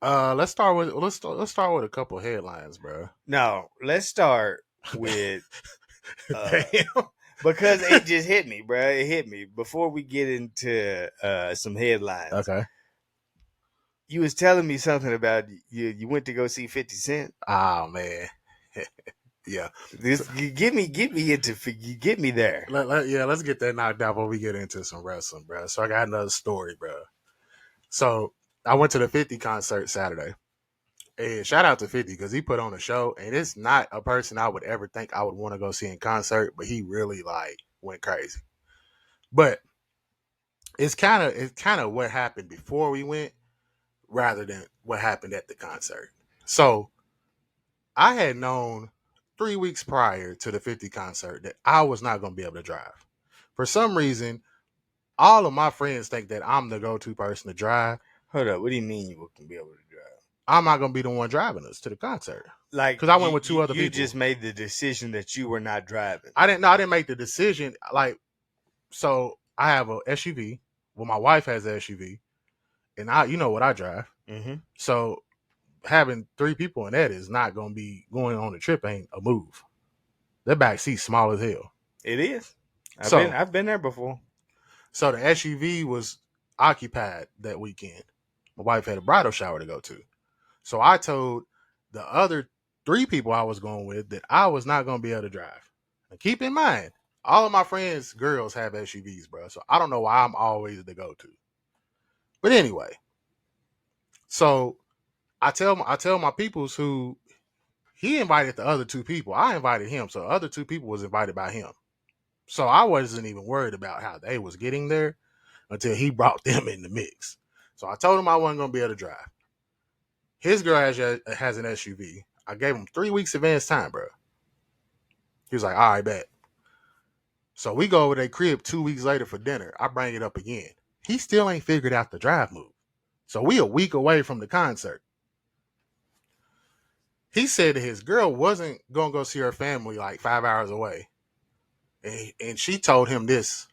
let's start with a couple headlines, bro. No, let's start with Damn. because it just hit me, bro. It hit me before we get into some headlines. Okay. You was telling me something about you went to go see 50 Cent. Oh man. Yeah. So, This you get me there. let's get that knocked out before we get into some wrestling, bro. So I got another story, bro. So I went to the 50 concert Saturday. And shout out to 50 because he put on a show, and it's not a person I would ever think I would want to go see in concert, but he really like went crazy. But it's kind of what happened before we went rather than what happened at the concert. So I had known 3 weeks prior to the 50 concert that I was not going to be able to drive. For some reason, all of my friends think that I'm the go-to person to drive. Hold up, what do you mean you wouldn't be able to drive? I'm not going to be the one driving us to the concert Like because I went with two other you people. just made the decision that you were not driving. I didn't. No, I didn't make the decision. Like, so I have a SUV. Well, my wife has an SUV, and you know what I drive. Mm-hmm. So having three people in that is not going to be going on the trip. Ain't a move. That back seat's small as hell. It is. So I've been there before. So the SUV was occupied that weekend. My wife had a bridal shower to go to. So I told the other three people I was going with that I was not going to be able to drive. And keep in mind, all of my friends' girls have SUVs, bro. So I don't know why I'm always the go-to. But anyway, so I tell my peoples who he invited the other two people. I invited him. So the other two people was invited by him. So I wasn't even worried about how they was getting there until he brought them in the mix. So I told him I wasn't going to be able to drive. His girl has an SUV. I gave him 3 weeks advance time, bro. He was like, all right, bet. So we go over to their crib 2 weeks later for dinner. I bring it up again. He still ain't figured out the drive move. So we a week away from the concert. He said that his girl wasn't going to go see her family like 5 hours away. And she told him this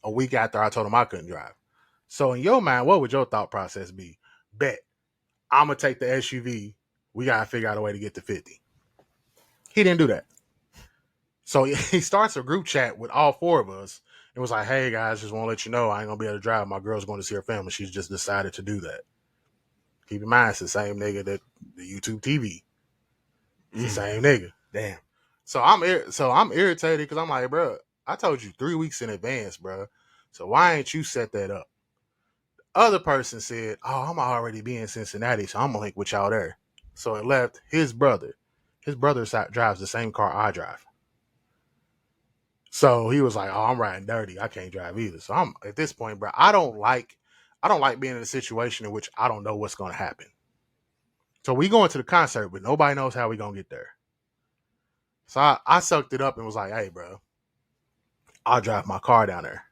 a week after I told him I couldn't drive. So in your mind, what would your thought process be? Bet. I'm going to take the SUV. We got to figure out a way to get to 50. He didn't do that. So he starts a group chat with all four of us and was like, hey, guys, just want to let you know I ain't going to be able to drive. My girl's going to see her family. She's just decided to do that. Keep in mind, it's the same nigga that the YouTube TV. It's the same nigga. Damn. So I'm irritated because I'm like, bro, I told you 3 weeks in advance, bro. So why ain't you set that up? Other person said, oh, I'm already be in Cincinnati, so I'm going to link with y'all there. So it left his brother. His brother drives the same car I drive. So he was like, oh, I'm riding dirty. I can't drive either. So I'm at this point, bro, I don't like being in a situation in which I don't know what's going to happen. So we going to the concert, but nobody knows how we going to get there. So I sucked it up and was like, hey, bro, I'll drive my car down there.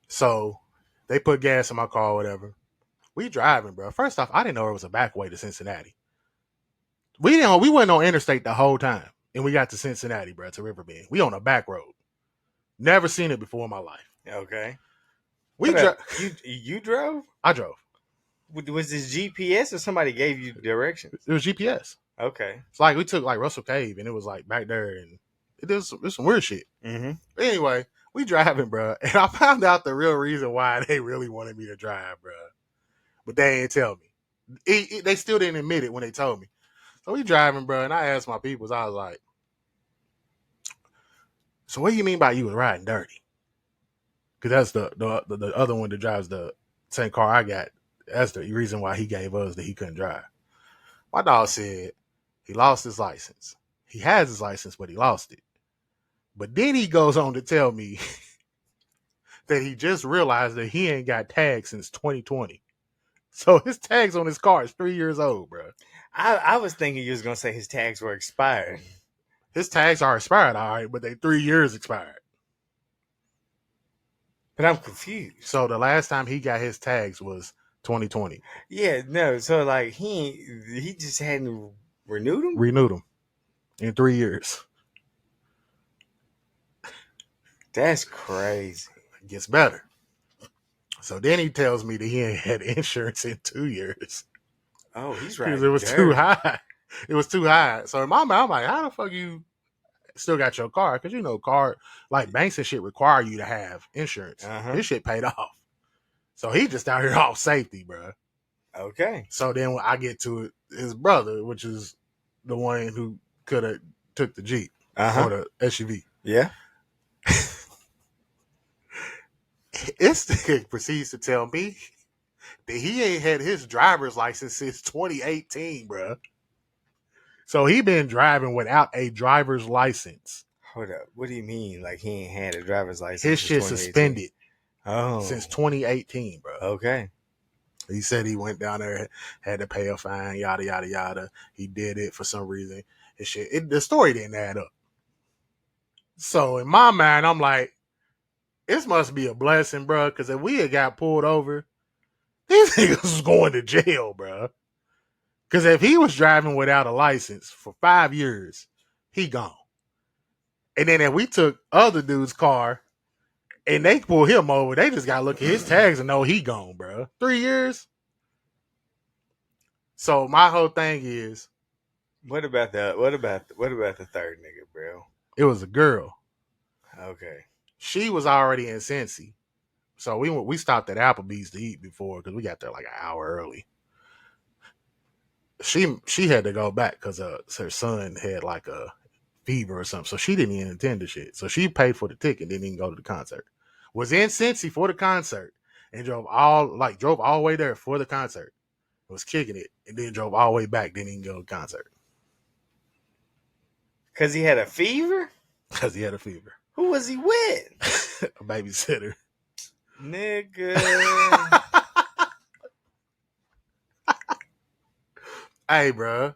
So they put gas in my car or whatever. We driving, bro. First off, I didn't know it was a back way to Cincinnati. We went on interstate the whole time. And we got to Cincinnati, bro, to Riverbend. We on a back road. Never seen it before in my life. Okay. You drove? I drove. Was this GPS or somebody gave you directions? It was GPS. Okay. It's like we took like Russell Cave and it was like back there and it was some weird shit. Mm-hmm. But anyway, we driving, bro. And I found out the real reason why they really wanted me to drive, bro. But they didn't tell me. They still didn't admit it when they told me. So we driving, bro. And I asked my peoples, I was like, so what do you mean by you was riding dirty? Because that's the other one that drives the same car I got. That's the reason why he gave us that he couldn't drive. My dog said he lost his license. He has his license, but he lost it. But then he goes on to tell me that he just realized that he ain't got tags since 2020. So his tags on his car is 3 years old, bro. I was thinking you was going to say his tags were expired. His tags are expired, all right, but they 3 years expired. But I'm confused. So the last time he got his tags was 2020. Yeah, no. So like he just hadn't renewed them. Renewed them in 3 years. That's crazy. It gets better. So then he tells me that he ain't had insurance in 2 years. Oh, he's because right. it was too high. It was too high. So in my mind, I'm like, how the fuck you still got your car? Because you know, car like banks and shit require you to have insurance. His shit paid off. So he just out here off safety, bro. Okay. So then when I get to it, his brother, which is the one who could have took the Jeep or the SUV. Yeah. This nigga proceeds to tell me that he ain't had his driver's license since 2018, bro. So he been driving without a driver's license. Hold up. What do you mean? Like he ain't had a driver's license His since shit 2018? suspended Oh. since 2018, bro. Okay. He said he went down there, had to pay a fine, yada yada yada. He did it for some reason. His shit, the story didn't add up. So in my mind, I'm like, this must be a blessing, bro. Because if we had got pulled over, these niggas was going to jail, bro. Because if he was driving without a license for 5 years, he gone. And then if we took other dude's car and they pull him over, they just gotta look at his tags and know he gone, bro. 3 years. So my whole thing is, What about the third nigga, bro? it was a girl. Okay. She was already in Cincy. So we stopped at Applebee's to eat before because we got there like an hour early. She had to go back because her son had like a fever or something. So she didn't even attend the shit. So she paid for the ticket, didn't even go to the concert. Was in Cincy for the concert and drove all the way there for the concert. Was kicking it and then drove all the way back, didn't even go to the concert. Because he had a fever? Because he had a fever. Who was he with? A babysitter. Nigga. Hey, bro.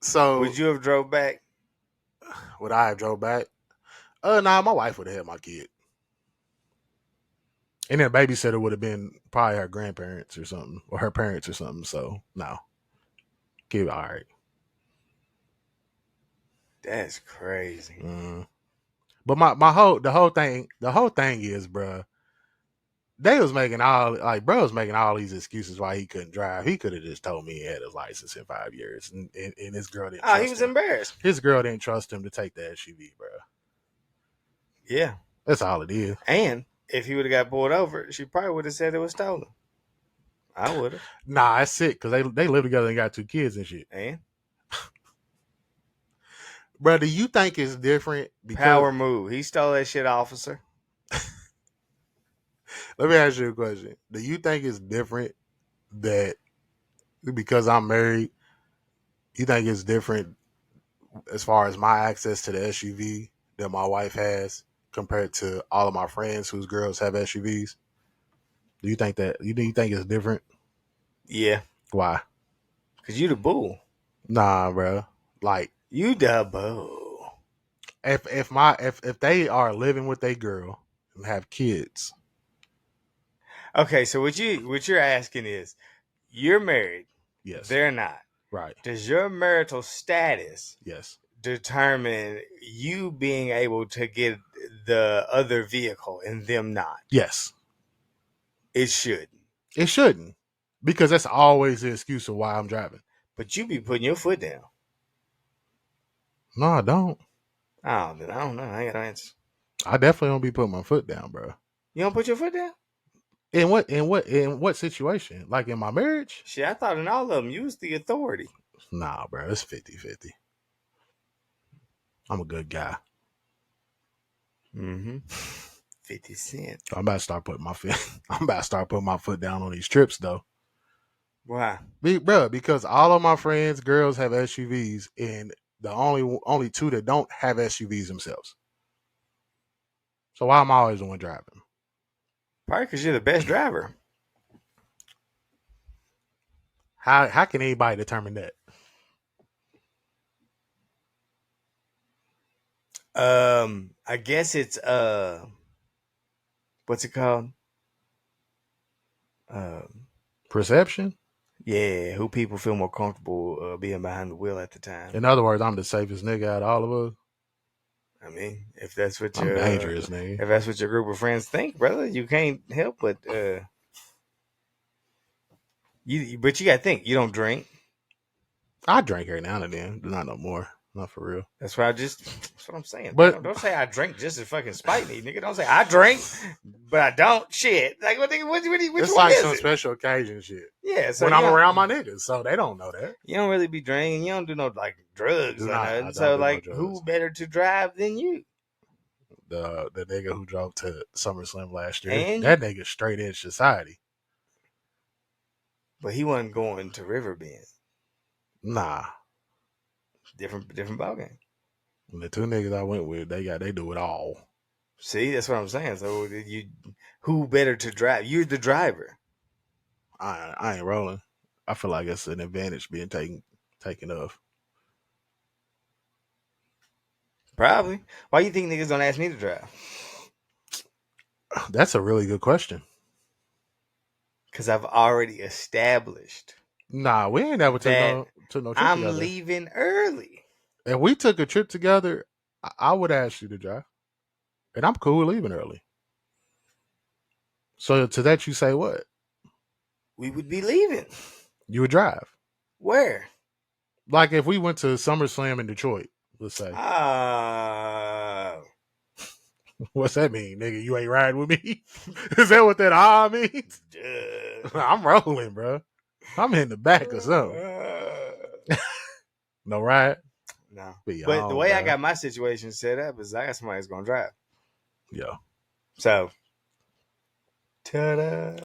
So would you have drove back? Would I have drove back? Nah, my wife would have had my kid. And then babysitter would have been probably her grandparents or something, or her parents or something. So no, kid, all right. That's crazy. But the whole thing is, bro. They was making bro was making all these excuses why he couldn't drive. He could have just told me he had his license in 5 years, and his girl didn't. Oh, he was embarrassed. His girl didn't trust him to take the SUV, bro. Yeah, that's all it is. And if he would have got pulled over, she probably would have said it was stolen. I would have. Nah, that's sick because they live together and got 2 kids and shit. And bro, do you think it's different? Because power move. He stole that shit, officer. Let me ask you a question. Do you think it's different that because I'm married, you think it's different as far as my access to the SUV that my wife has compared to all of my friends whose girls have SUVs? Do you think it's different? Yeah. Why? Because you the boo. Nah, bro. Like you the boo. If they are living with a girl and have kids. Okay, so what you're asking is, you're married. Yes. They're not. Right. Does your marital status determine you being able to get the other vehicle and them not? Yes. It shouldn't. It shouldn't. Because that's always the excuse of why I'm driving. But you be putting your foot down. No, I don't. Oh, I don't know. I ain't got no answer. I definitely don't be putting my foot down, bro. You don't put your foot down? In what situation? Like in my marriage? Shit, I thought in all of them you was the authority. Nah, bro. It's 50-50. I'm a good guy. 50 Cent. I'm about to start putting my foot down on these trips though. Why? Bro, because all of my friends' girls have SUVs, and the only 2 that don't have SUVs themselves. So why am I always the one driving? Probably because you're the best driver. How can anybody determine that? I guess it's what's it called? Perception? Yeah, who people feel more comfortable being behind the wheel at the time. In other words, I'm the safest nigga out of all of us. I mean, if that's what I'm dangerous, nigga. If that's what your group of friends think, brother, you can't help but But you gotta think, you don't drink. I drink every now and then, but not no more. Not for real. That's what I'm saying. But Don't say I drink just to fucking spite me, nigga. Don't say I drink, but I don't. Shit. Like what? Which it's one like is some it? special occasion shit. Yeah. So When I'm around my niggas, so they don't know that. you don't really be drinking. You don't do no like drugs or nothing. I don't So do like, no who drugs. better to drive than you? The nigga who drove to SummerSlam last year, And that nigga straight edge society. But he wasn't going to Riverbend. Nah. Different ballgame. And the two niggas I went with, they do it all. See, that's what I'm saying. So who better to drive? You're the driver. I ain't rolling. I feel like it's an advantage being taken off. Probably. Why you think niggas don't ask me to drive? That's a really good question. Because I've already established. Nah, we ain't never took no trip I'm together. leaving early. If we took a trip together, I would ask you to drive. And I'm cool with leaving early. So to that you say what? We would be leaving. You would drive. Where? Like if we went to SummerSlam in Detroit, let's say. What's that mean, nigga? You ain't riding with me? Is that what that means? I'm rolling, bro. I'm in the back or something. No ride? No. But the way I got my situation set up is I got somebody that's going to drive. Yeah. So, ta-da.